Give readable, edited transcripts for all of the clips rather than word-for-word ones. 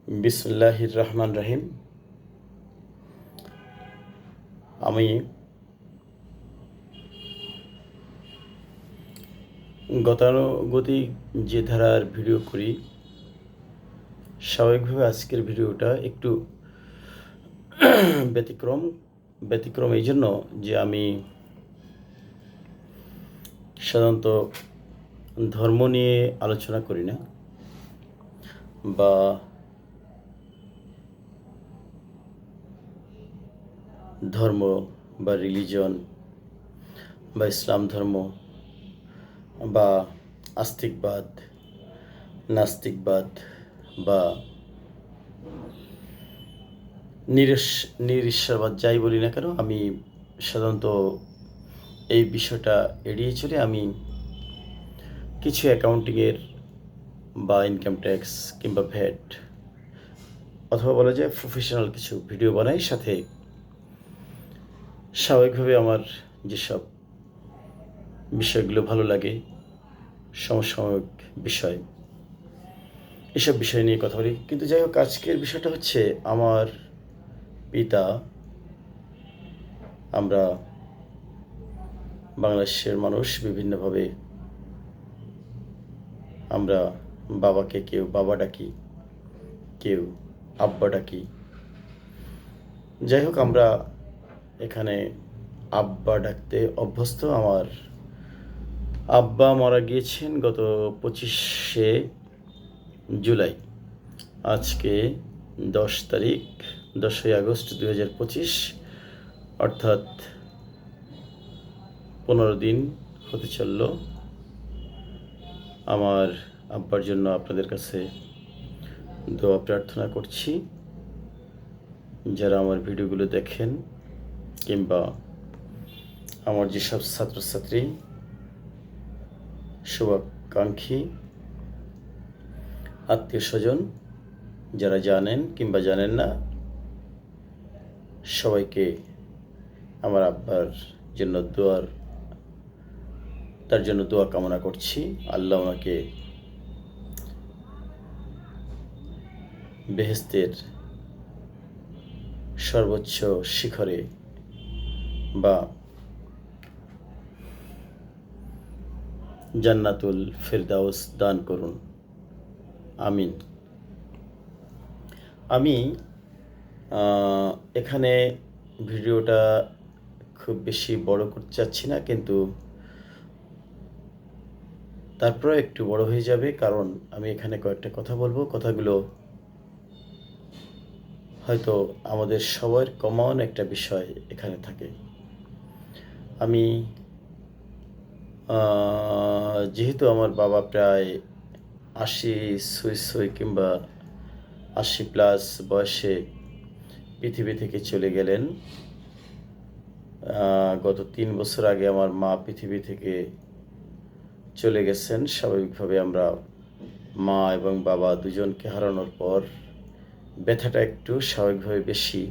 বিসমিল্লাহির রহমান রহিম। আমি গতানুগতিক যে ধারার ভিডিও করি, স্বাভাবিকভাবে আজকের ভিডিওটা একটু ব্যতিক্রম ব্যতিক্রম এই জন্য যে আমি সাধারণত ধর্ম নিয়ে আলোচনা করি না, বা ধর্ম বা রিলিজন বা ইসলাম ধর্ম বা আস্তিকবাদ, নাস্তিকবাদ বা নিরীশ্বরবাদ যাই বলি না কেন, আমি সাধারণত এই বিষয়টা এড়িয়ে চলে আমি কিছু অ্যাকাউন্টিংয়ের বা ইনকাম ট্যাক্স কিংবা ভ্যাট অথবা বলা যায় প্রফেশনাল কিছু ভিডিও বানাই। সাথে স্বাভাবিকভাবে আমার যেসব বিষয়গুলো ভালো লাগে, সমসাময়িক বিষয়, এসব বিষয় নিয়ে কথা বলি। কিন্তু যাই হোক, আজকের বিষয়টা হচ্ছে আমার পিতা। আমরা বাংলাদেশের মানুষ বিভিন্নভাবে আমরা বাবাকে কেউ বাবা ডাকি, কেউ আব্বা ডাকি। যাই হোক, আমরা এখানে আব্বা ডাকতে অভ্যস্ত। আমার আব্বা মারা গিয়েছেন গত 25শে জুলাই। আজকে 10 তারিখ, 10ই আগস্ট 2025, অর্থাৎ 15 দিন হতে চলল। আমার আব্বার জন্য আপনাদের কাছে দোয়া প্রার্থনা করছি। যারা আমার ভিডিওগুলো দেখেন কিংবা আমার যেসব ছাত্রছাত্রী, শুভাকাঙ্ক্ষী, আত্মীয় স্বজন যারা জানেন কিংবা জানেন না, সবাইকে আমার আব্বার জন্য তার জন্য দোয়া কামনা করছি। আল্লাহ ওনাকে বেহেশতের সর্বোচ্চ শিখরে বা জান্নাতুল ফেরদাউস দান করুন, আমিন। আমি এখানে ভিডিওটা খুব বেশি বড় করতে চাচ্ছি না, কিন্তু তারপরে একটু বড় হয়ে যাবে, কারণ আমি এখানে কয়েকটা কথা বলবো। কথাগুলো হয়তো আমাদের সবার কমন একটা বিষয় এখানে থাকে। আমি যেহেতু আমার বাবা প্রায় 80 ছুঁই কিংবা 80+ বয়সে পৃথিবী থেকে চলে গেলেন। গত 3 বছর আগে আমার মা পৃথিবী থেকে চলে গেছেন। স্বাভাবিকভাবে আমরা মা এবং বাবা দুজনকে হারানোর পর ব্যথাটা একটু স্বাভাবিকভাবে বেশি।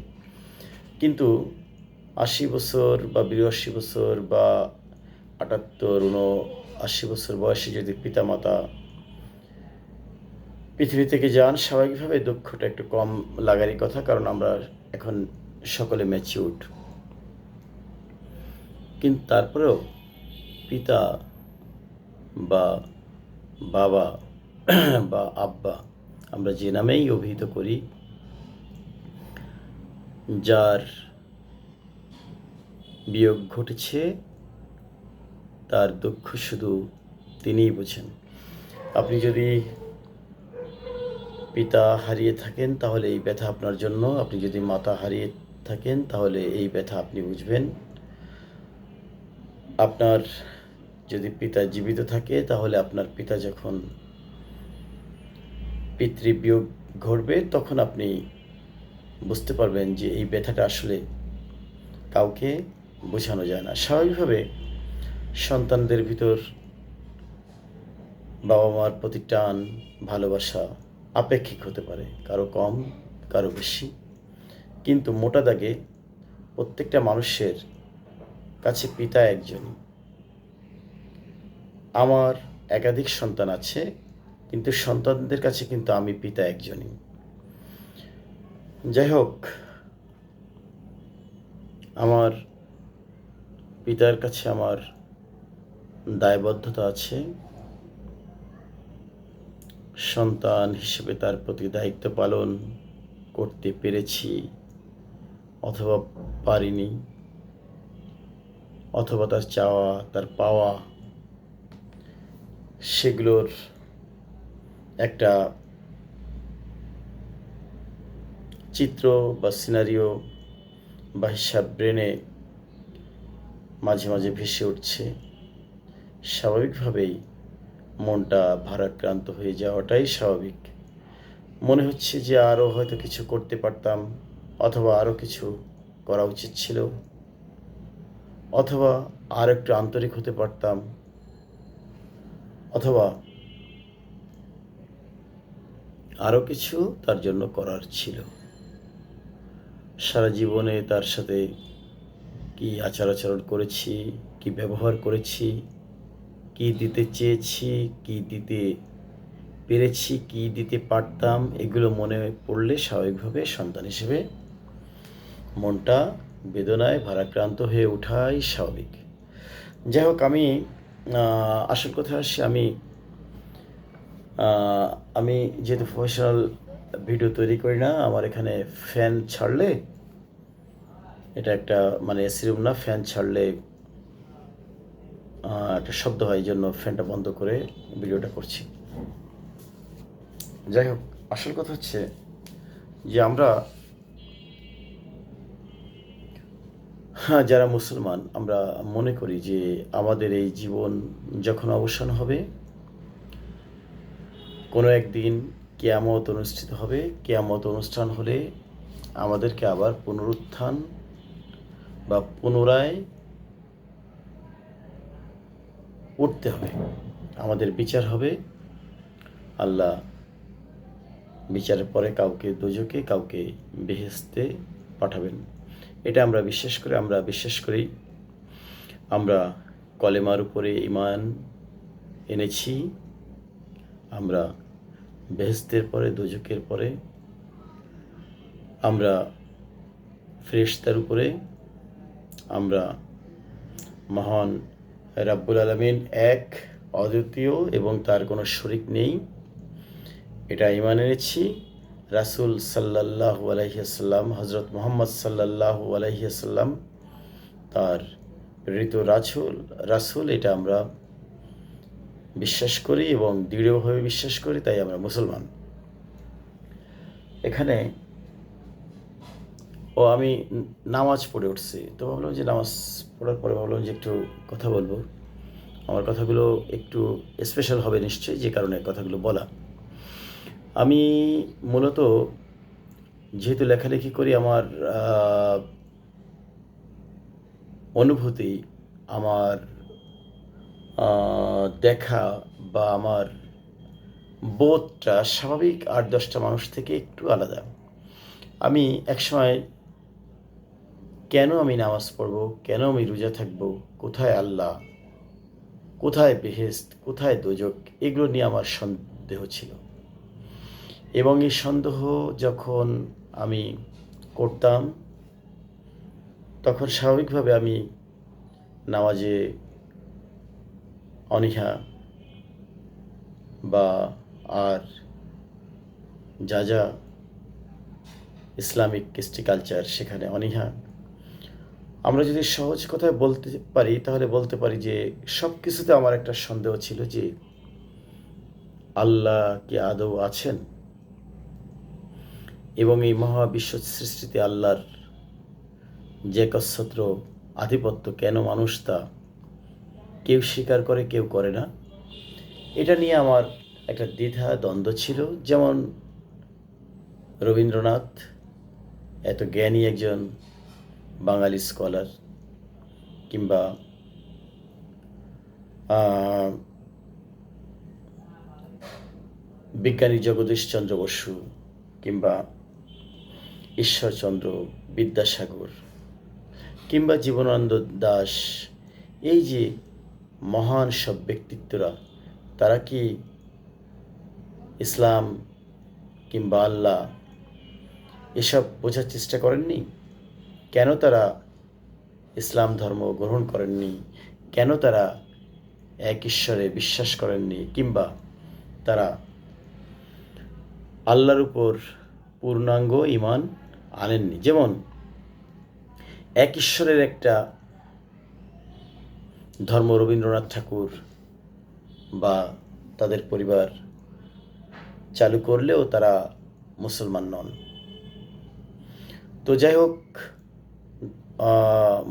কিন্তু 80 বছর বা 82 বছর বা 78, 79 বছর বয়সে যদি পিতামাতা পৃথিবী থেকে যান, স্বাভাবিকভাবে দুঃখটা একটু কম লাগারই কথা, কারণ আমরা এখন সকলে ম্যাচিউরড। কিন্তু তারপরেও পিতা বা বাবা বা আব্বা, আমরা যে নামেই অভিহিত করি, যার বিয়োগ ঘটেছে তার দুঃখ শুধু তিনিই বোঝেন। আপনি যদি পিতা হারিয়ে থাকেন তাহলে এই ব্যথা আপনার জন্য, আপনি যদি মাতা হারিয়ে থাকেন তাহলে এই ব্যথা আপনি বুঝবেন। আপনার যদি পিতা জীবিত থাকে তাহলে আপনার পিতা যখন পিতৃবিয়োগ ঘটবে তখন আপনি বুঝতে পারবেন যে এই ব্যথাটা আসলে কাউকে বোঝানো যায় না। স্বাভাবিকভাবে সন্তানদের ভিতর বাবা মার প্রতি টান, ভালোবাসা আপেক্ষিক হতে পারে, কারো কম কারো বেশি, কিন্তু মোটা দাগে প্রত্যেকটা মানুষের কাছে পিতা একজনই। আমার একাধিক সন্তান আছে, কিন্তু সন্তানদের কাছে কিন্তু আমি পিতা একজনই। যাই হোক, আমার পিতার কাছে আমার দায়বদ্ধতা আছে। সন্তান হিসেবে তার প্রতি দায়িত্ব পালন করতে পেরেছি অথবা পারিনি, অথবা তার চাওয়া তার পাওয়া সেগুলোর একটা চিত্র বা সিনারিও বা হিসাব ব্রেনে মাঝে মাঝে ভেসে উঠছে। স্বাভাবিকভাবেই মনটা ভারাক্রান্ত হয়ে যাওয়াটাই স্বাভাবিক। মনে হচ্ছে যে আরও হয়তো কিছু করতে পারতাম, অথবা আরও কিছু করা উচিত ছিল, অথবা আর একটু আন্তরিক হতে পারতাম, অথবা আরও কিছু তার জন্য করার ছিল। সারা জীবনে তার সাথে কি আচার আচরণ করেছি, কি ব্যবহার করেছি, কি দিতে চেয়েছি, কি দিতে পেরেছি, কি দিতে পারতাম, এগুলো মনে পড়লে স্বাভাবিকভাবে সন্তান হিসেবে মনটা বেদনায় ভারাক্রান্ত হয়ে ওঠাই স্বাভাবিক। যাই হোক, আমি আসল কথা আসি, আমি যেহেতু প্রফেশনাল ভিডিও তৈরি করি না, আমার এখানে ফ্যান ছাড়লে, এটা একটা মানে এসি রুম না, ফ্যান ছাড়লে একটা শব্দ হয়, এই জন্য ফ্যানটা বন্ধ করে ভিডিওটা করছি। যাই হোক, আসল কথা হচ্ছে যে আমরা যারা মুসলমান, আমরা মনে করি যে আমাদের এই জীবন যখন অবসান হবে, কোনো একদিন কিয়ামত অনুষ্ঠিত হবে। কিয়ামত অনুষ্ঠান হলে আমাদেরকে আবার পুনরুত্থান বা পুনরায় উঠতে হবে, আমাদের বিচার হবে। আল্লাহ বিচারের পরে কাউকে দোজখে, কাউকে বেহেশতে পাঠাবেন। এটা আমরা বিশ্বাস করি। আমরা কলেমার উপরে ঈমান এনেছি। আমরা বেহেশতের পরে, দোজখের পরে, আমরা ফেরেশতার উপরে, আমরা মহান রাব্বুল আলামিন এক, অদ্বিতীয় এবং তার কোনো শরিক নেই, এটা ঈমান এনেছি। রাসূল সাল্লাল্লাহু আলাইহি ওয়াসাল্লাম, হযরত মুহাম্মদ সাল্লাল্লাহু আলাইহি ওয়াসাল্লাম তার প্রেরিত রাসূল, এটা আমরা বিশ্বাস করি এবং দৃঢ়ভাবে বিশ্বাস করি, তাই আমরা মুসলমান। এখানে আমি নামাজ পড়ে উঠছি, তো ভাবলাম যে নামাজ পড়ার পরে ভাবলাম যে একটু কথা বলবো। আমার কথাগুলো একটু স্পেশাল হবে নিশ্চয়ই, যে কারণে কথাগুলো বলা। আমি মূলত যেহেতু লেখালেখি করি, আমার অনুভূতি, আমার দেখা বা আমার বোধটা স্বাভাবিক ৮-১০টা মানুষ থেকে একটু আলাদা। আমি একসময় কেন আমি নামাজ পড়বো, কেন আমি রোজা থাকবো, কোথায় আল্লাহ, কোথায় বেহেশত, কোথায় দোজখ, এগুলো নিয়ে আমার সন্দেহ ছিল। এবং এই সন্দেহ যখন আমি করতাম, তখন স্বাভাবিকভাবে আমি নামাজে অনীহা বা আর যা যা ইসলামিক কৃষ্টি কালচার, সেখানে অনীহা। আমরা যদি সহজ কথায় বলতে পারি, তাহলে বলতে পারি যে সব কিছুতে আমার একটা সন্দেহ ছিল যে আল্লাহ কি আদৌ আছেন, এবং এই মহাবিশ্ব সৃষ্টিতে আল্লাহর যে একচ্ছত্র আধিপত্য, কেন মানুষ তা কেউ স্বীকার করে, কেউ করে না। এটা নিয়ে আমার একটা দ্বিধা দ্বন্দ্ব ছিল। যেমন রবীন্দ্রনাথ, এত জ্ঞানী একজন বাঙালি স্কলার, কিংবা বিজ্ঞানী জগদীশচন্দ্র বসু, কিংবা ঈশ্বরচন্দ্র বিদ্যাসাগর, কিংবা জীবনানন্দ দাশ, এই যে মহান সব ব্যক্তিত্বরা, তারা কি ইসলাম কিংবা আল্লাহ এসব বোঝার চেষ্টা করেননি? কেন তারা ইসলাম ধর্ম গ্রহণ করেননি? কেন তারা এক ঈশ্বরে বিশ্বাস করেননি? কিংবা তারা আল্লাহর উপর পূর্ণাঙ্গ ঈমান আনেননি? যেমন এক ঈশ্বরের একটা ধর্ম রবীন্দ্রনাথ ঠাকুর বা তাদের পরিবার চালু করলেও তারা মুসলমান নন। তো যাই হোক,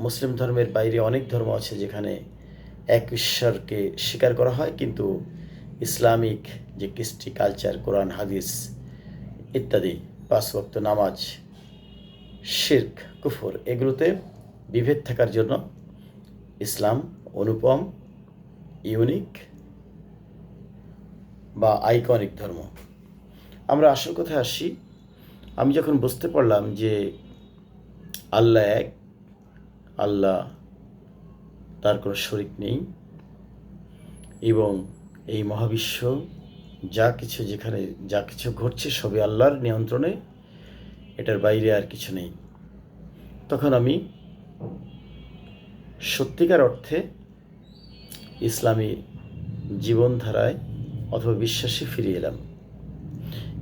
মুসলিম ধর্মের বাইরে অনেক ধর্ম আছে যেখানে এক ঈশ্বরকে স্বীকার করা হয়, কিন্তু ইসলামিক যে কৃষ্টি কালচার, কোরআন হাদিস ইত্যাদি, 5 ওয়াক্ত নামাজ, শিরক, কুফর, এগুলোতে বিভেদ থাকার জন্য ইসলাম অনুপম, ইউনিক বা আইকনিক ধর্ম। আমরা আসল কথায় আসি। আমি যখন বুঝতে পারলাম যে আল্লাহ এক, আল্লাহ তার কোনো শরিক নেই, এবং এই মহাবিশ্ব যেখানে যা কিছু ঘটছে সবই আল্লাহর নিয়ন্ত্রণে, এটার বাইরে আর কিছু নেই, তখন আমি সত্যিকার অর্থে ইসলামী জীবনধারায় অথবা বিশ্বাসে ফিরে এলাম।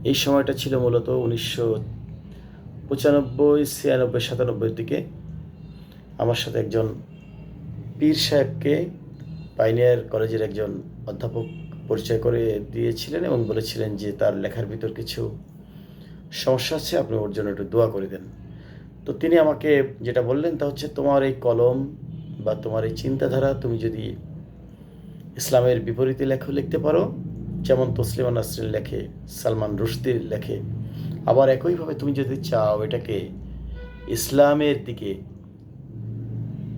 এই সময়টা ছিল মূলত 1995, 96, 97 দিকে। আমার সাথে একজন পীর সাহেবকে পাইনিয়ার কলেজের একজন অধ্যাপক পরিচয় করে দিয়েছিলেন এবং বলেছিলেন যে তার লেখার ভিতর কিছু সমস্যা আছে, আপনি ওর জন্য একটু দোয়া করে দেন। তো তিনি আমাকে যেটা বললেন তা হচ্ছে, তোমার এই কলম বা তোমার এই চিন্তাধারা, তুমি যদি ইসলামের বিপরীতে লিখতে পারো, যেমন তসলিমা নাসরিন লেখে, সালমান রুশদির লেখে, আবার একইভাবে তুমি যদি চাও এটাকে ইসলামের দিকে,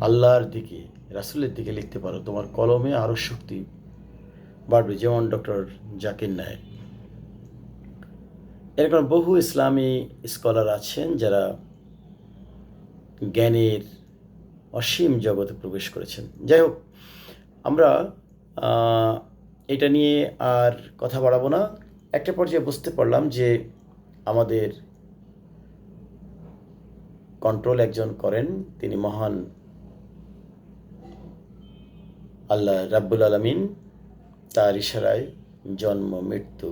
আল্লাহর দিকে, রাসূলের দিকে লিখতে পারো, তোমার কলমে আরও শক্তি বাড়বে, যেমন ডক্টর জাকির নায়েক। এরকম বহু ইসলামী স্কলার আছেন যারা জ্ঞানের অসীম জগতে প্রবেশ করেছেন। যাই হোক, আমরা এটা নিয়ে আর কথা বাড়াবো না। একটা পর্যায়ে বুঝতে পারলাম যে আমাদের কন্ট্রোল একজন করেন, তিনি মহান আল্লাহ রাব্বুল আলামিন। তার ইশারায় জন্ম মৃত্যু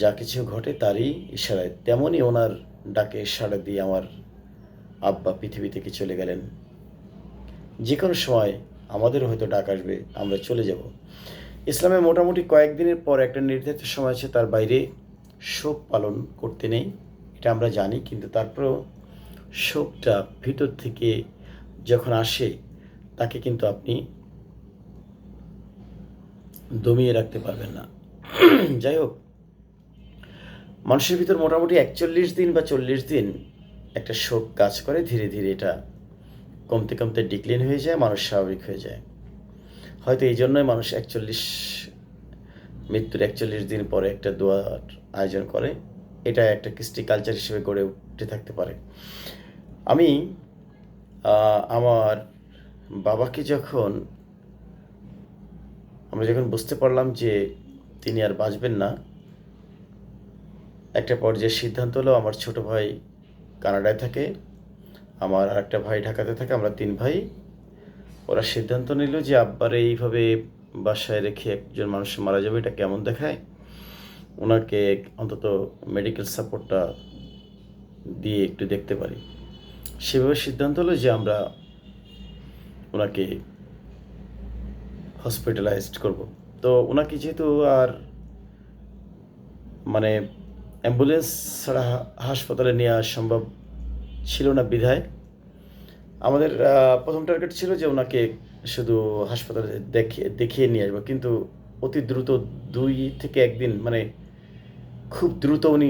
যা কিছু ঘটে তারই ইশারায়, তেমনই ওনার ডাকে সাড়া দিয়ে আমার আব্বা পৃথিবী থেকে চলে গেলেন। যে কোনো সময় আমাদেরও হয়তো ডাক আসবে, আমরা চলে যাব। ইসলামে মোটামুটি কয়েকদিনের পর একটা নির্ধারিত সময় আছে, তার বাইরে শোক পালন করতে নেই, এটা আমরা জানি। কিন্তু তারপরেও শোকটা ভিতর থেকে যখন আসে, তাকে কিন্তু আপনি দমিয়ে রাখতে পারবেন না। যাই হোক, মানুষের ভিতর মোটামুটি 41 দিন বা 40 দিন একটা শোক কাজ করে, ধীরে ধীরে এটা কমতে কমতে ডিক্লিন হয়ে যায়, মানুষ স্বাভাবিক হয়ে যায়। হয়তো এই জন্যই মানুষ মৃত্যুর 41 দিন পরে একটা দোয়ার আয়োজন করে। এটা একটা কৃষ্টি কালচার হিসেবে গড়ে উঠে থাকতে পারে। আমি আমার বাবাকে আমরা যখন বুঝতে পারলাম যে তিনি আর বাঁচবেন না, একটা পর্যায়ে সিদ্ধান্ত হলো, আমার ছোট ভাই কানাডায় থাকে, আমার আর একটা ভাই ঢাকাতে থাকে, আমরা 3 ভাই। ওরা সিদ্ধান্ত নিল যে আব্বারে এইভাবে বাসায় রেখে একজন মানুষ মারা যাবে, এটা কেমন দেখায়, ওনাকে অন্তত মেডিকেল সাপোর্টটা দিয়ে একটু দেখতে পারি। সেভাবে সিদ্ধান্ত হলো যে আমরা ওনাকে হসপিটালাইজড করব। তো ওনাকে যেহেতু আর মানে অ্যাম্বুলেন্স ছাড়া হাসপাতালে নেওয়া সম্ভব ছিল না, বিধায় আমাদের প্রথম টার্গেট ছিল যে ওনাকে শুধু হাসপাতালে দেখিয়ে নিয়ে আসবো। কিন্তু অতি দ্রুত 2 থেকে 1 দিন, মানে খুব দ্রুত উনি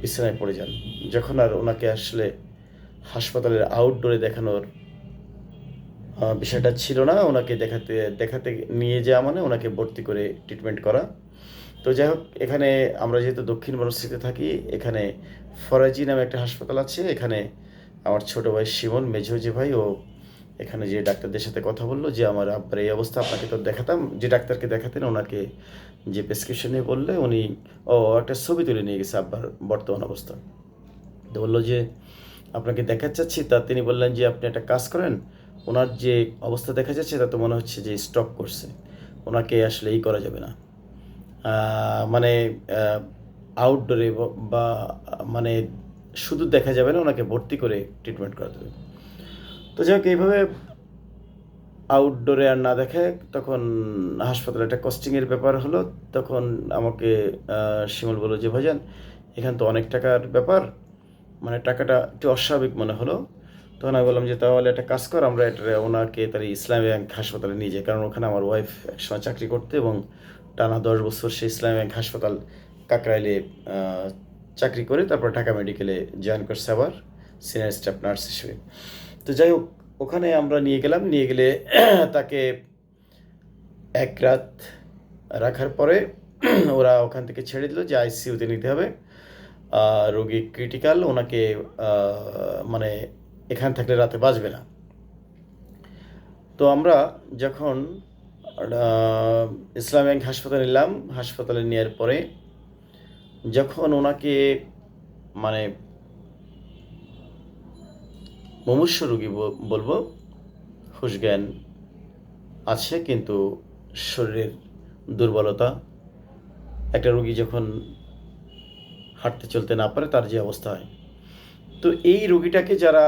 বিছানায় পড়ে যান। যখন আর ওনাকে আসলে হাসপাতালের আউটডোরে দেখানোর বিষয়টা ছিল না, ওনাকে দেখাতে নিয়ে যাওয়া মানে ওনাকে ভর্তি করে ট্রিটমেন্ট করা। তো যাই হোক, এখানে আমরা যেহেতু দক্ষিণ বনশ্রীতে থাকি, এখানে ফরাজি নামে একটা হাসপাতাল আছে। এখানে আমার ছোট ভাই শিমন, মেঝো যে ভাই, ও এখানে যে ডাক্তারদের সাথে কথা বললো যে আমার আব্বার এই অবস্থা, আপনাকে তো দেখাতাম, যে ডাক্তারকে দেখাতেন ওনাকে যে প্রেসক্রিপশন নিয়ে বললে উনি একটা ছবি তুলে নিয়ে গেছে আব্বার বর্তমান অবস্থা। তো বললো যে আপনাকে দেখাতে চাচ্ছি, তা তিনি বললেন যে আপনি একটা কাজ করেন, ওনার যে অবস্থা দেখা যাচ্ছে তা তো মনে হচ্ছে যে স্ট্রোক করছে, ওনাকে আসলে এই করা যাবে না, মানে আউটডোরে বা মানে শুধু দেখা যাবে না, ওনাকে ভর্তি করে ট্রিটমেন্ট করা যাবে। তো যাই হোক, এইভাবে আউটডোরে আর না দেখায় তখন হাসপাতালে একটা কস্টিংয়ের ব্যাপার হলো। তখন আমাকে শিমুল বলল যে ভাইজান, এখান তো অনেক টাকার ব্যাপার, মানে টাকাটা একটু অস্বাভাবিক মনে হলো। তখন আমি বললাম যে তাহলে একটা কাজ কর, আমরা এটা ওনাকে তার ইসলামী ব্যাংক হাসপাতালে নিয়ে যাই, কারণ ওখানে আমার ওয়াইফ একসময় চাকরি করতে এবং টানা 10 বছর সে ইসলামী ব্যাংক হাসপাতাল কাকরাইলে চাকরি করে তারপর ঢাকা মেডিকেলে জয়েন করছে আবার সিনিয়র স্টাফ নার্স হিসেবে। তো যাই হোক, ওখানে আমরা নিয়ে গেলাম, নিয়ে গেলে তাকে 1 রাত রাখার পরে ওরা ওখান থেকে ছেড়ে দিল যে আইসিইউতে নিতে হবে, রোগী ক্রিটিক্যাল, ওনাকে মানে এখানে থাকলে রাতে বাঁচবে না। তো আমরা যখন ইসলাম ব্যাংক হাসপাতালে নিলাম, হাসপাতালে নেওয়ার পরে যখন ওনাকে মানে মুমূর্ষ রোগী বলবো, হুঁশ জ্ঞান আছে কিন্তু শরীরের দুর্বলতা, একটা রোগী যখন হাঁটতে চলতে না পারে তার যে অবস্থা হয়, তো এই রোগীটাকে যারা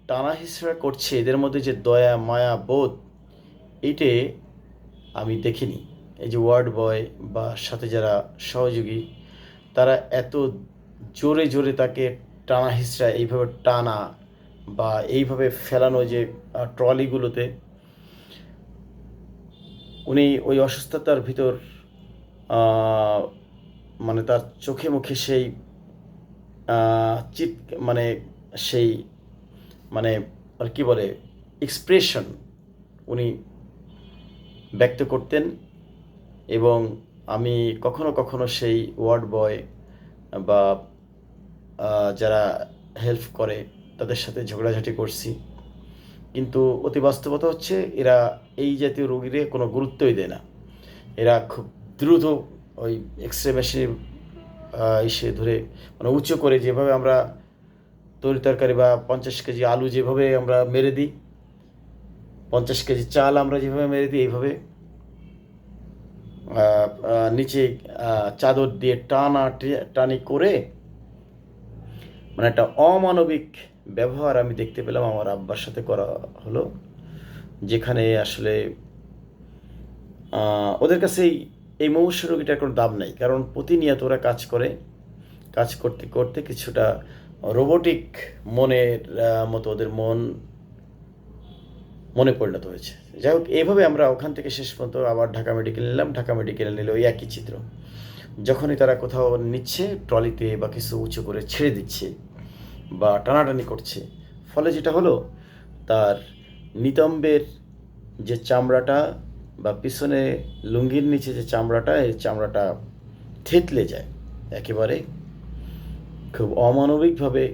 টানা হিসেবে করছে এদের মধ্যে যে দয়া মায়া বোধ, এইটে আমি দেখিনি। এই যে ওয়ার্ড বয় বা সাথে যারা সহযোগী, তারা এত জোরে জোরে তাকে টানা হিসরা এইভাবে টানা বা এইভাবে ফেলানো যে ট্রলিগুলোতে, উনি ওই অসুস্থতার ভিতর মানে তার চোখে মুখে সেই চিৎ মানে সেই মানে আর কি বলে এক্সপ্রেশন উনি ব্যক্ত করতেন। এবং আমি কখনো কখনো সেই ওয়ার্ড বয় বা যারা হেল্প করে তাদের সাথে ঝগড়াঝাটি করছি, কিন্তু অতি বাস্তবতা হচ্ছে এরা এই জাতীয় রোগীরে কোনো গুরুত্বই দেয় না। এরা খুব দ্রুত ওই এক্সরে মেশিনে এসে ধরে মানে উঁচু করে, যেভাবে আমরা তরি তরকারি বা 50 কেজি আলু যেভাবে আমরা মেরে দিই, 50 কেজি চাল আমরা যেভাবে মেরে দিই, এইভাবে নিচে চাদর দিয়ে টানি করে, মানে একটা অমানবিক ব্যবহার আমি দেখতে পেলাম আমার আব্বার সাথে করা হলো, যেখানে আসলে ওদের কাছে এই মুমূর্ষু রোগীটার কোনো দাম নেই, কারণ প্রতিনিয়ত ওরা কাজ করে, কাজ করতে করতে কিছুটা রোবোটিক মনের মতো ওদের মনে পরিণত হয়েছে। যাই হোক, এইভাবে আমরা ওখান থেকে শেষ পর্যন্ত আবার ঢাকা মেডিকেল নিলাম। ঢাকা মেডিকেলে নিলে ওই একই চিত্র, যখনই তারা কোথাও নিচ্ছে ট্রলিতে বা কিছু উঁচু করে ছেড়ে দিচ্ছে বা টানাটানি করছে, ফলে যেটা হলো তার নিতম্বের যে চামড়াটা বা পিছনে লুঙ্গির নিচে যে চামড়াটা, এই চামড়াটা থেতলে যায় একেবারে, খুব অমানবিকভাবে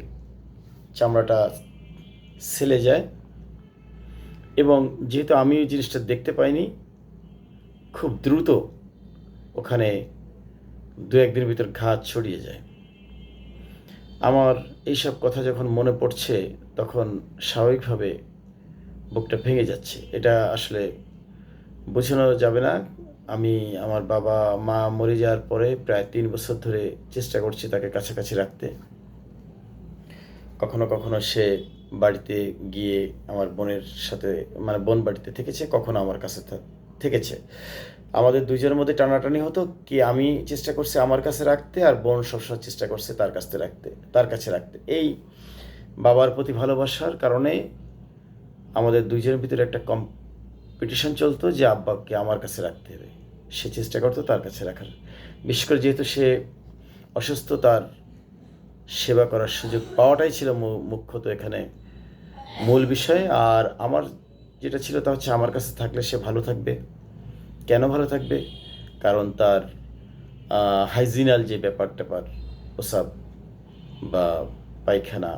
চামড়াটা ছেলে যায়। এবং যেহেতু আমি ওই জিনিসটা দেখতে পাইনি, খুব দ্রুত ওখানে 2-1 দিনের ভিতর ঘা ছড়িয়ে যায়। আমার এইসব কথা যখন মনে পড়ছে তখন স্বাভাবিকভাবে বুকটা ভেঙে যাচ্ছে। এটা আসলে বোঝানো যাবে না। আমি আমার বাবা মা মরে যাওয়ার পরে প্রায় 3 বছর ধরে চেষ্টা করছি তাকে কাছাকাছি রাখতে। কখনো কখনো সে বাড়িতে গিয়ে আমার বোনের সাথে, মানে বোন বাড়িতে থেকেছে, কখনো আমার কাছে থেকেছে। আমাদের দুইজনের মধ্যে টানাটানি হতো কি, আমি চেষ্টা করছি আমার কাছে রাখতে আর বোন সবসময় চেষ্টা করছে তার কাছে রাখতে। এই বাবার প্রতি ভালোবাসার কারণে আমাদের দুইজনের ভিতরে একটা কম্পিটিশন চলতো যে আব্বাকে আমার কাছে রাখতে হবে। সে চেষ্টা করতো তার কাছে রাখার, বিশেষ করে যেহেতু সে অসুস্থ, তার সেবা করার সুযোগ পাওয়াটাই ছিল মুখ্যত এখানে মূল বিষয়। আর আমার যেটা ছিল তা হচ্ছে আমার কাছে থাকলে সে ভালো থাকবে। কেন ভালো থাকবে? কারণ তার হাইজিনাল যে ব্যাপার প্রসাব বা পায়খানা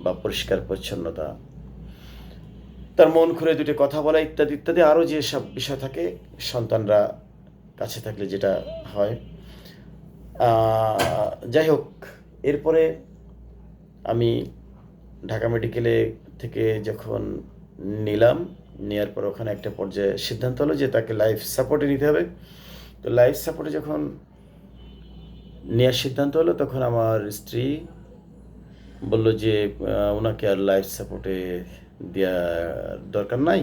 বা পরিষ্কার পরিচ্ছন্নতা, তার মন খুলে দুটো কথা বলা ইত্যাদি ইত্যাদি আরও যে সব বিষয় থাকে সন্তানরা কাছে থাকলে যেটা হয়। যাই হোক, এরপরে আমি ঢাকা মেডিকেলে থেকে যখন নিলাম, নেওয়ার পর ওখানে একটা পর্যায়ে সিদ্ধান্ত হলো যে তাকে লাইফ সাপোর্টে নিতে হবে। তো লাইফ সাপোর্টে যখন নেওয়ার সিদ্ধান্ত হলো, তখন আমার স্ত্রী বলল যে ওনাকে আর লাইফ সাপোর্টে দেওয়ার দরকার নাই,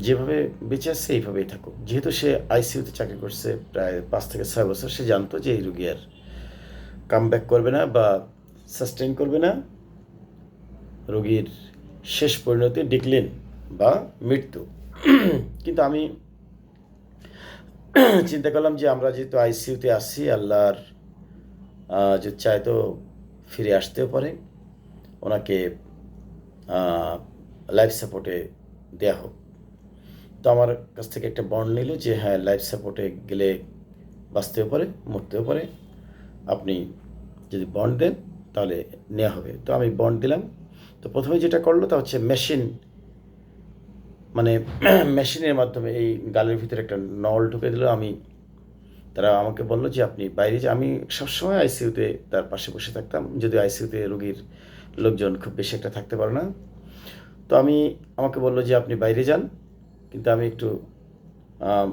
যেভাবে বেঁচে আসছে এইভাবেই থাকুক। যেহেতু সে আইসিইউতে চাকরি করছে প্রায় 5 থেকে 6 বছর, সে জানতো যে এই রুগী আর কামব্যাক করবে না বা সাস্টেইন করবে না। রোগীর শেষ পরিণতি ডিক্লিন বা মৃত্যু। কিন্তু আমি চিন্তা করলাম যে আমরা যেহেতু আইসিইউতে আসি, আল্লাহর যে চায় তো ফিরে আসতেও পারে, ওনাকে লাইফ সাপোর্টে দেয়া হোক। তো আমার কাছ থেকে একটা বন্ড নিল যে হ্যাঁ, লাইফ সাপোর্টে গেলে বাঁচতেও পারে, মরতেও পারে, আপনি যদি বন্ড দেন তাহলে নেওয়া হবে। তো আমি বন্ড দিলাম। তো প্রথমে যেটা করলো তা হচ্ছে মেশিন, মানে মেশিনের মাধ্যমে এই গালের ভিতরে একটা নল ঢুকে দিল। তারা আমাকে বললো যে আপনি বাইরে যে, আমি সবসময় আইসিইউতে তার পাশে বসে থাকতাম, যদি আইসিইউতে রোগীর লোকজন খুব বেশি একটা থাকতে পারে না। তো আমাকে বললো যে আপনি বাইরে যান, কিন্তু আমি একটু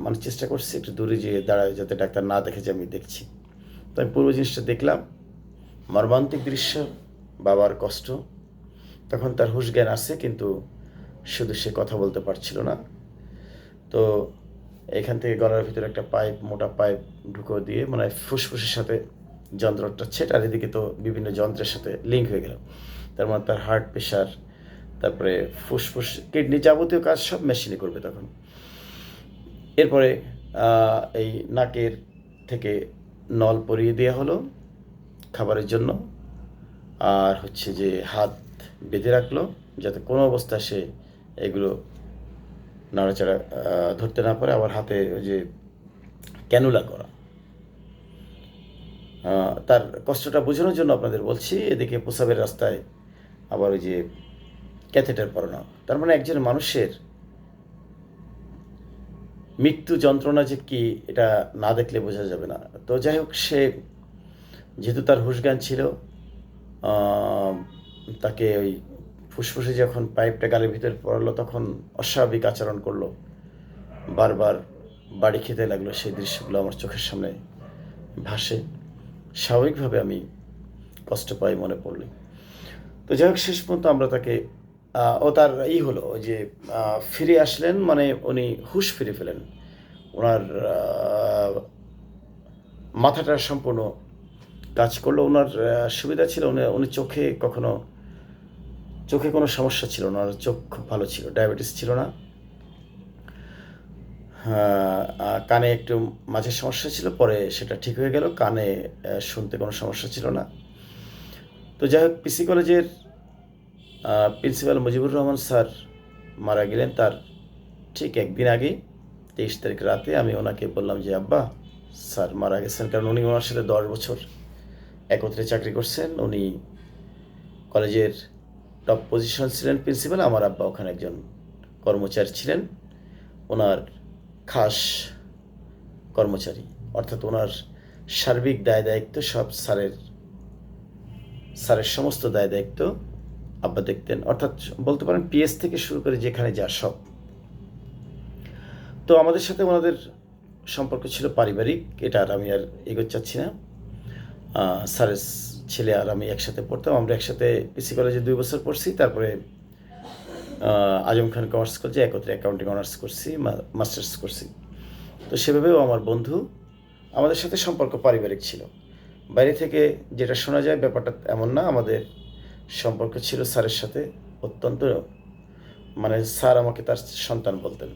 মানে চেষ্টা করছি একটু দূরে যেয়ে দাঁড়ায় যাতে ডাক্তার না দেখে যে আমি দেখছি। তো আমি পুরো জিনিসটা দেখলাম, মর্মান্তিক দৃশ্য, বাবার কষ্ট। তখন তার হুঁশ জ্ঞান আছে, কিন্তু শুধু সে কথা বলতে পারছিল না। তো এখান থেকে গলার ভিতরে একটা পাইপ, মোটা পাইপ ঢুকো দিয়ে মানে ফুসফুসের সাথে যন্ত্রটা ছেট, আর এদিকে তো বিভিন্ন যন্ত্রের সাথে লিঙ্ক হয়ে গেল। তার মানে তার হার্ট প্রেশার, তারপরে ফুসফুস, কিডনি, যাবতীয় কাজ সব মেশিনে করবে তখন। এরপরে এই নাকের থেকে নল পরিয়ে দেওয়া হলো খাবারের জন্য, আর হচ্ছে যে হাত বেঁধে রাখলো যাতে কোনো অবস্থায় সে এগুলো নাড়াচাড়া ধরতে না পারে। আবার হাতে ওই যে ক্যানুলা করা, তার কষ্টটা বোঝানোর জন্য আপনাদের বলছি। এদিকে প্রসাবের রাস্তায় আবার ওই যে ক্যাথেটার পরানো। তার মানে একজন মানুষের মৃত্যু যন্ত্রণা যে কি, এটা না দেখলে বোঝা যাবে না। তো যাই হোক, সে যেহেতু তার হুঁশজ্ঞান ছিল, তাকে ওই ফুসফুসে যখন পাইপটা গালের ভিতরে পড়ালো তখন অস্বাভাবিক আচরণ করলো, বারবার বাড়ি খেতে লাগলো। সেই দৃশ্যগুলো আমার চোখের সামনে ভাসে। স্বাভাবিকভাবে আমি কষ্ট পাই মনে পড়লে। তো যাই হোক, শেষ পর্যন্ত আমরা তাকে ও তার হলো ওই যে ফিরে আসলেন, মানে উনি হুঁশ ফিরে ফেলেন। ওনার মাথাটা সম্পূর্ণ কাজ করলো। ওনার সুবিধা ছিল, উনি চোখে কোনো সমস্যা ছিল না, ওনার চোখ খুব ভালো ছিল, ডায়াবেটিস ছিল না। কানে একটু মাঝে সমস্যা ছিল, পরে সেটা ঠিক হয়ে গেল। কানে শুনতে কোনো সমস্যা ছিল না। তো যাই হোক, পিসি কলেজের প্রিন্সিপাল মুজিবুর রহমান স্যার মারা গেলেন। তার ঠিক একদিন আগে 23 তারিখ রাতে আমি ওনাকে বললাম যে আব্বা, স্যার মারা গেছেন। কারণ উনি ওনার সাথে 10 বছর একত্রে চাকরি করছেন। উনি কলেজের টপ পজিশন ছিলেন প্রিন্সিপাল, আমার আব্বা ওখানে একজন কর্মচারী ছিলেন, ওনার খাস কর্মচারী। অর্থাৎ ওনার সার্বিক দায় দায়িত্ব সব স্যারের সমস্ত দায় দায়িত্ব আব্বা দেখতেন। অর্থাৎ বলতে পারেন পিএস থেকে শুরু করে যেখানে যা সব। তো আমাদের সাথে ওনাদের সম্পর্ক ছিল পারিবারিক, এটা আর আমি আর এগোতে চাচ্ছি না। স্যারের ছেলে আর আমি একসাথে পড়তাম, আমরা একসাথে পিসি কলেজে 2 বছর পড়ছি। তারপরে আজম খান কমার্স কলেজে একত্রে অ্যাকাউন্টিং অনার্স করছি, মাস্টার্স করছি। তো সেভাবেও আমার বন্ধু, আমাদের সাথে সম্পর্ক পারিবারিক ছিল। বাইরে থেকে যেটা শোনা যায় ব্যাপারটা এমন না। আমাদের সম্পর্ক ছিল স্যারের সাথে অত্যন্ত, মানে স্যার আমাকে তার সন্তান বলতেন।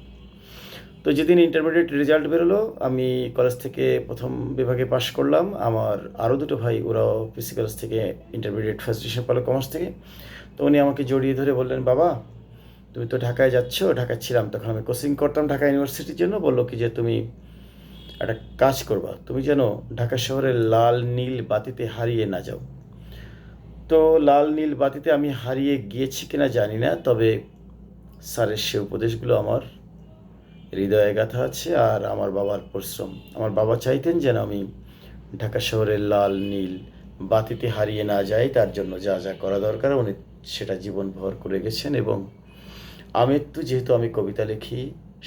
তো যেদিন ইন্টারমিডিয়েট রেজাল্ট বেরোলো, আমি কলেজ থেকে প্রথম বিভাগে পাশ করলাম। আমার আরও 2 ভাই, ওরাও পিসি কলেজ থেকে ইন্টারমিডিয়েট ফার্স্ট ডিভিশন পেলো কমার্স থেকে। তো উনি আমাকে জড়িয়ে ধরে বললেন, বাবা তুমি তো ঢাকায় যাচ্ছ। ঢাকায় ছিলাম তখন, আমি কোচিং করতাম ঢাকা ইউনিভার্সিটির জন্য। বললো কি যে তুমি একটা কাজ করবা, তুমি যেন ঢাকা শহরের লাল নীল বাতিতে হারিয়ে না যাও। তো লাল নীল বাতিতে আমি হারিয়ে গিয়েছি কিনা জানি না, তবে স্যারের সে উপদেশগুলো আমার হৃদয়ে গাঁথা আছে, আর আমার বাবার পরিশ্রম। আমার বাবা চাইতেন যেন আমি ঢাকা শহরের লাল নীল বাতিতে হারিয়ে না যাই, তার জন্য যা যা করা দরকার উনি সেটা জীবনভর করে গেছেন। এবং যেহেতু আমি কবিতা লিখি,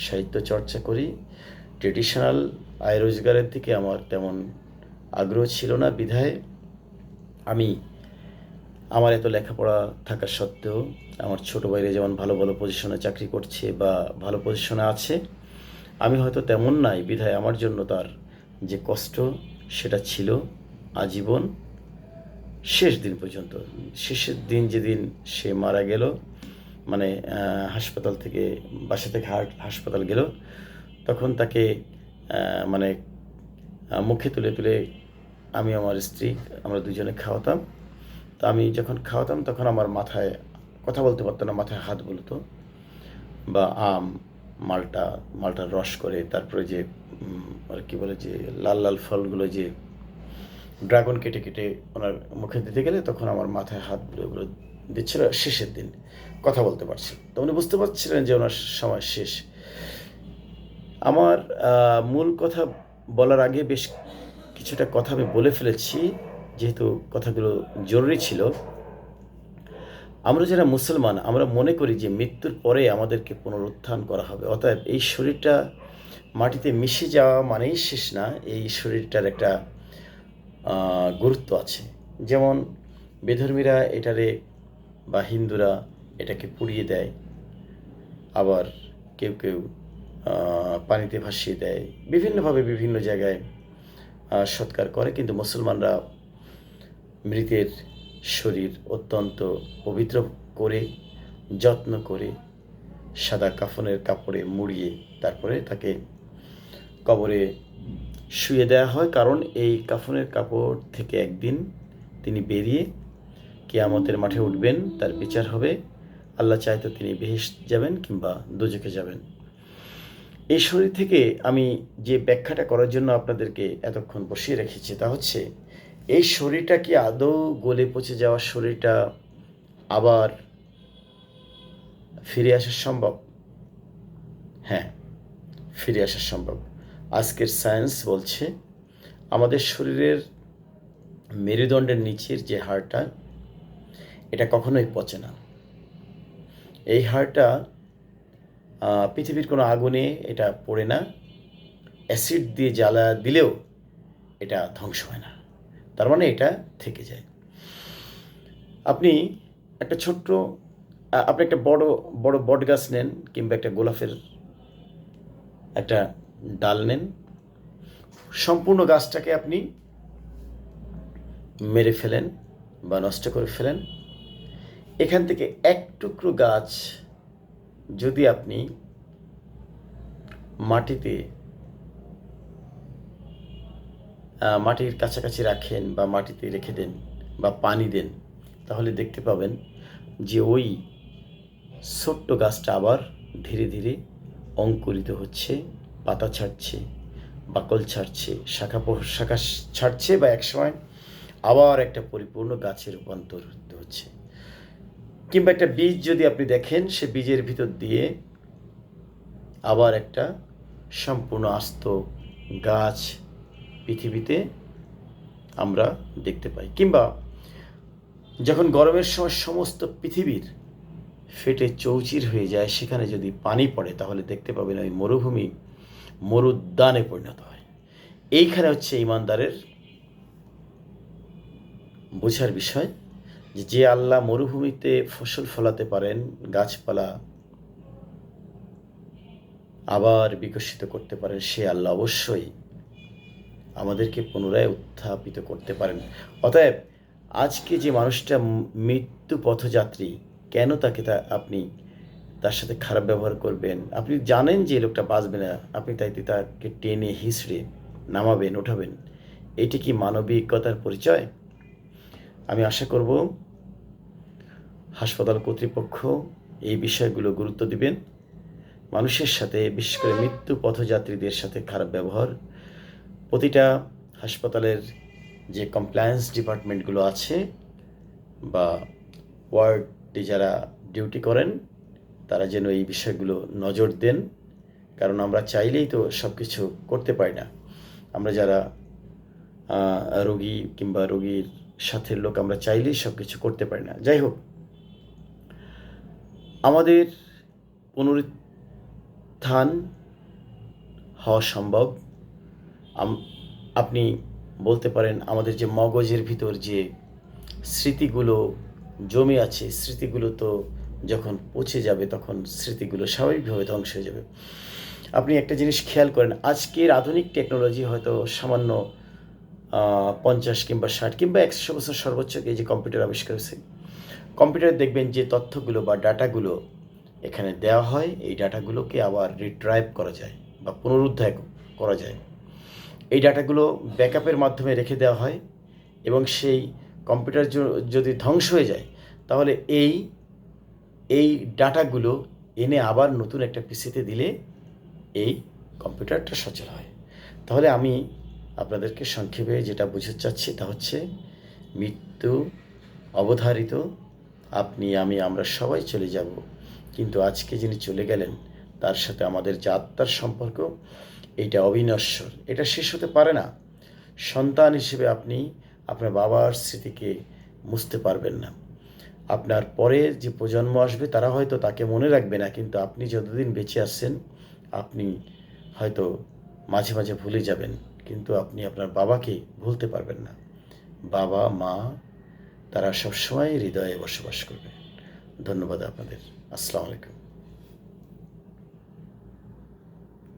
সাহিত্য চর্চা করি, ট্রেডিশনাল আয় রোজগারের দিকে আমার তেমন আগ্রহ ছিল না, বিধায় আমি আমার এত লেখাপড়া থাকা সত্ত্বেও আমার ছোটো ভাইরা যেমন ভালো ভালো পজিশনে চাকরি করছে বা ভালো পজিশনে আছে, আমি হয়তো তেমন নাই, বিধায় আমার জন্য তার যে কষ্ট সেটা ছিল আজীবন, শেষ দিন পর্যন্ত। শেষের দিন যেদিন সে মারা গেল, মানে হাসপাতাল থেকে, বাসা থেকে হাসপাতাল গেল, তখন তাকে মানে মুখে তুলে তুলে আমি আমার স্ত্রী আমরা দুজনে খাওয়াতাম। তো আমি যখন খাওয়াতাম তখন আমার মাথায় কথা বলতে পারতো না, মাথায় হাত বুলোতো, বা মালটার রস করে, তারপরে যে আর কি বলে যে লাল লাল ফলগুলো, যে ড্রাগন কেটে কেটে ওনার মুখে দিতে গেলে তখন আমার মাথায় হাত বুলো ওগুলো দিচ্ছিল। শেষের দিন কথা বলতে পারছি, তো উনি বুঝতে পারছিলেন যে ওনার সময় শেষ। আমার মূল কথা বলার আগে বেশ কিছুটা কথা আমি বলে ফেলেছি, যেহেতু কথাগুলো জরুরি ছিল। আমরা যারা মুসলমান, আমরা মনে করি যে মৃত্যুর পরে আমাদেরকে পুনরুত্থান করা হবে। অতএব এই শরীরটা মাটিতে মিশে যাওয়া মানেই শেষ না, এই শরীরটার একটা গুরুত্ব আছে। যেমন বেধর্মীরা এটারে বা হিন্দুরা এটাকে পুড়িয়ে দেয়, আবার কেউ কেউ পানিতে ভাসিয়ে দেয়, বিভিন্নভাবে বিভিন্ন জায়গায় সৎকার করে। কিন্তু মুসলমানরা মৃতের শরীর অত্যন্ত পবিত্র করে, যত্ন করে, সাদা কাফনের কাপড়ে মুড়িয়ে তারপরে তাকে কবরে শুয়ে দেওয়া হয়। কারণ এই কাফনের কাপড় থেকে একদিন তিনি বেরিয়ে কিয়ামতের মাঠে উঠবেন, তার বিচার হবে। আল্লাহ চাইতো তিনি বেহেশত যাবেন কিংবা দোজখে যাবেন। এই শরীর থেকে আমি যে ব্যাখ্যাটা করার জন্য আপনাদেরকে এতক্ষণ বসিয়ে রেখেছি তা হচ্ছে, এই শরীরটা কি আদৌ গলে পচে যাওয়া শরীরটা আবার ফিরে আসা সম্ভব? হ্যাঁ, ফিরে আসা সম্ভব। আজকের সায়েন্স বলছে আমাদের শরীরের মেরুদণ্ডের নিচের যে হাড়টা, এটা কখনোই পচে না। এই হাড়টা পৃথিবীর কোনো আগুনে এটা পড়ে না, অ্যাসিড দিয়ে জ্বালা দিলেও এটা ধ্বংস হয় না, তার মানে এটা থেকে যায়। আপনি একটা ছোট্ট আপনি একটা বড় বড় বট গাছ নেন কিংবা একটা গোলাপের একটা ডাল নেন, সম্পূর্ণ গাছটাকে আপনি মেরে ফেলেন বা নষ্ট করে ফেলেন, এখান থেকে এক টুকরো গাছ যদি আপনি মাটির কাছাকাছি রাখেন বা মাটিতে রেখে দেন বা পানি দেন, তাহলে দেখতে পাবেন যে ওই ছোট্ট গাছটা আবার ধীরে ধীরে অঙ্কুরিত হচ্ছে, পাতা ছাড়ছে, বাকল ছাড়ছে, শাখা ছাড়ছে, বা একসময় আবার একটা পরিপূর্ণ গাছে রূপান্তরিত হচ্ছে। কিংবা একটা বীজ যদি আপনি দেখেন, সে বীজের ভিতর দিয়ে আবার একটা সম্পূর্ণ আস্ত গাছ পৃথিবীতে আমরা দেখতে পাই। কিংবা যখন গরমের সময় সমস্ত পৃথিবীর ফেটে চৌচির হয়ে যায়, সেখানে যদি পানি পড়ে তাহলে দেখতে পাবেন ওই মরুভূমি মরুদ্যানে পরিণত হয়। এইখানে হচ্ছে ইমানদারের বোঝার বিষয়, যে আল্লাহ মরুভূমিতে ফসল ফলাতে পারেন, গাছপালা আবার বিকশিত করতে পারেন, সে আল্লাহ অবশ্যই আমাদেরকে পুনরায় উত্থাপিত করতে পারেন। অতএব আজকে যে মানুষটা মৃত্যু পথযাত্রী, কেন আপনি তার সাথে খারাপ ব্যবহার করবেন? আপনি জানেন যে লোকটা বাঁচবে না, আপনি তাকে টেনে হিঁচড়ে নামাবেন, ওঠাবেন। এটি কি মানবিকতার পরিচয়? আমি আশা করব হাসপাতাল কর্তৃপক্ষ এই বিষয়গুলো গুরুত্ব দিবেন। মানুষের সাথে, বিশেষ করে মৃত্যু পথযাত্রীদের সাথে খারাপ ব্যবহার, প্রতিটা হাসপাতালের যে কমপ্লায়েন্স ডিপার্টমেন্টগুলো আছে বা ওয়ার্ডে যারা ডিউটি করেন, তারা যেন এই বিষয়গুলো নজর দেন, কারণ আমরা চাইলেই তো সব কিছু করতে পারি না। আমরা যারা রোগী কিংবা রোগীর সাথের লোক, আমরা চাইলেই সব কিছু করতে পারি না। যাই হোক, আমাদের পুনরুত্থান হওয়া সম্ভব। আপনি বলতে পারেন আমাদের যে মগজের ভিতর যে স্মৃতিগুলো জমে আছে, স্মৃতিগুলো তো যখন পচে যাবে তখন স্মৃতিগুলো স্বাভাবিকভাবে ধ্বংস হয়ে যাবে। আপনি একটা জিনিস খেয়াল করেন, আজকের আধুনিক টেকনোলজি হয়তো সামান্য 50 কিংবা 60 কিংবা 100 বছর সর্বোচ্চ এই যে কম্পিউটার আবিষ্কার হয়েছে, কম্পিউটারে দেখবেন যে তথ্যগুলো বা ডাটাগুলো এখানে দেওয়া হয়, এই ডাটাগুলোকে আবার রিট্রাইভ করা যায় বা পুনরুদ্ধার করা যায়। এই ডাটাগুলো ব্যাকআপের মাধ্যমে রেখে দেওয়া হয় এবং সেই কম্পিউটার যদি ধ্বংস হয়ে যায় তাহলে এই ডাটাগুলো এনে আবার নতুন একটা পিসিতে দিলে এই কম্পিউটারটা সচল হয়। তাহলে আমি আপনাদেরকে সংক্ষেপে যেটা বুঝতে চাচ্ছি তা হচ্ছে, মৃত্যু অবধারিত। আপনি, আমি, আমরা সবাই চলে যাব, কিন্তু আজকে যিনি চলে গেলেন তার সাথে আমাদের যে আত্মার সম্পর্ক, এইটা অবিনশ্বর, এটা শেষ হতে পারে না। সন্তান হিসেবে আপনি আপনার বাবার স্মৃতিকে মুছতে পারবেন না। আপনার পরে যে প্রজন্ম আসবে তারা হয়তো তাকে মনে রাখবে না, কিন্তু আপনি যতদিন বেঁচে আছেন আপনি হয়তো মাঝে মাঝে ভুলে যাবেন, কিন্তু আপনি আপনার বাবাকে ভুলতে পারবেন না। বাবা মা তারা সবসময় হৃদয়ে বসবাস করবে। ধন্যবাদ আপনাদের। আসসালামু আলাইকুম।